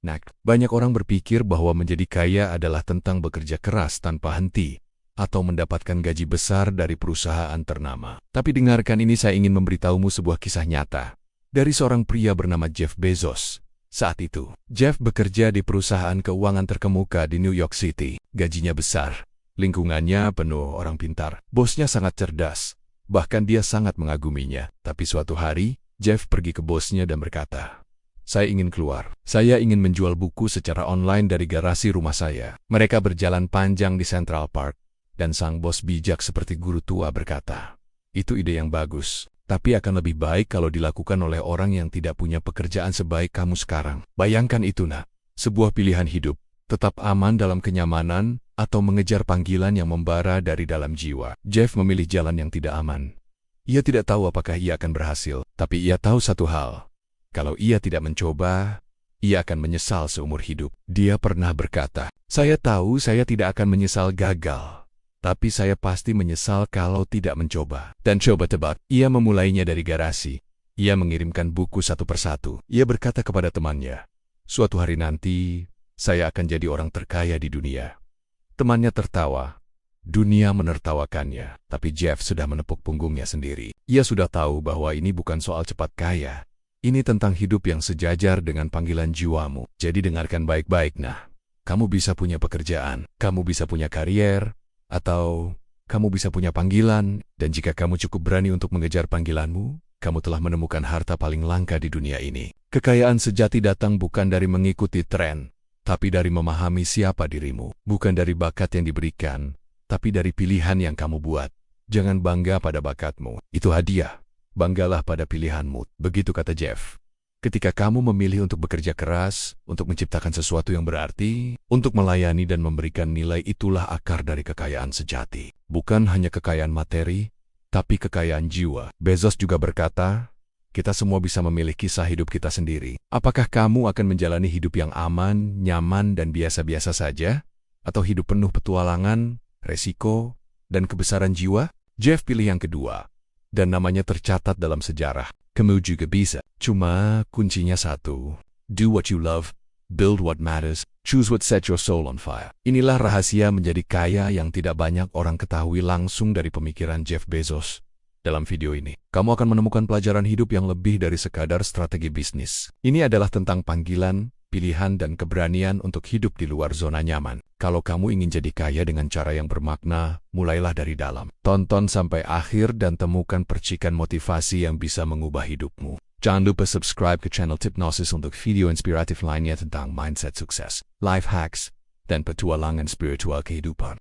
Nah, banyak orang berpikir bahwa menjadi kaya adalah tentang bekerja keras tanpa henti atau mendapatkan gaji besar dari perusahaan ternama. Tapi dengarkan ini, saya ingin memberitahumu sebuah kisah nyata dari seorang pria bernama Jeff Bezos. Saat itu, Jeff bekerja di perusahaan keuangan terkemuka di New York City. Gajinya besar, lingkungannya penuh orang pintar, bosnya sangat cerdas, bahkan dia sangat mengaguminya. Tapi suatu hari, Jeff pergi ke bosnya dan berkata, "Saya ingin keluar. Saya ingin menjual buku secara online dari garasi rumah saya." Mereka berjalan panjang di Central Park, dan sang bos bijak seperti guru tua berkata, "Itu ide yang bagus, tapi akan lebih baik kalau dilakukan oleh orang yang tidak punya pekerjaan sebaik kamu sekarang." Bayangkan itu, nak. Sebuah pilihan hidup, tetap aman dalam kenyamanan, atau mengejar panggilan yang membara dari dalam jiwa. Jeff memilih jalan yang tidak aman. Ia tidak tahu apakah ia akan berhasil, tapi ia tahu satu hal. Kalau ia tidak mencoba, ia akan menyesal seumur hidup. Dia pernah berkata, "Saya tahu saya tidak akan menyesal gagal, tapi saya pasti menyesal kalau tidak mencoba." Dan coba tebak, ia memulainya dari garasi. Ia mengirimkan buku satu persatu. Ia berkata kepada temannya, "Suatu hari nanti, saya akan jadi orang terkaya di dunia." Temannya tertawa. Dunia menertawakannya, tapi Jeff sudah menepuk punggungnya sendiri. Ia sudah tahu bahwa ini bukan soal cepat kaya. Ini tentang hidup yang sejajar dengan panggilan jiwamu. Jadi dengarkan baik-baik, nah. Kamu bisa punya pekerjaan, kamu bisa punya karier, atau kamu bisa punya panggilan, dan jika kamu cukup berani untuk mengejar panggilanmu, kamu telah menemukan harta paling langka di dunia ini. Kekayaan sejati datang bukan dari mengikuti tren, tapi dari memahami siapa dirimu. Bukan dari bakat yang diberikan, tapi dari pilihan yang kamu buat. Jangan bangga pada bakatmu, itu hadiah. Banggalah pada pilihanmu, begitu kata Jeff. Ketika kamu memilih untuk bekerja keras, untuk menciptakan sesuatu yang berarti, untuk melayani dan memberikan nilai, itulah akar dari kekayaan sejati. Bukan hanya kekayaan materi, tapi kekayaan jiwa. Bezos juga berkata, kita semua bisa memilih kisah hidup kita sendiri. Apakah kamu akan menjalani hidup yang aman, nyaman, dan biasa-biasa saja? Atau hidup penuh petualangan, resiko, dan kebesaran jiwa? Jeff pilih yang kedua. Dan namanya tercatat dalam sejarah. Kamu juga bisa. Cuma kuncinya satu. Do what you love, build what matters, choose what set your soul on fire. Inilah rahasia menjadi kaya yang tidak banyak orang ketahui langsung dari pemikiran Jeff Bezos. Dalam video ini, kamu akan menemukan pelajaran hidup yang lebih dari sekadar strategi bisnis. Ini adalah tentang panggilan, pilihan, dan keberanian untuk hidup di luar zona nyaman. Kalau kamu ingin jadi kaya dengan cara yang bermakna, mulailah dari dalam. Tonton sampai akhir dan temukan percikan motivasi yang bisa mengubah hidupmu. Jangan lupa subscribe ke channel Tipnosis untuk video inspiratif lainnya tentang mindset sukses, life hacks, dan petualangan spiritual kehidupan.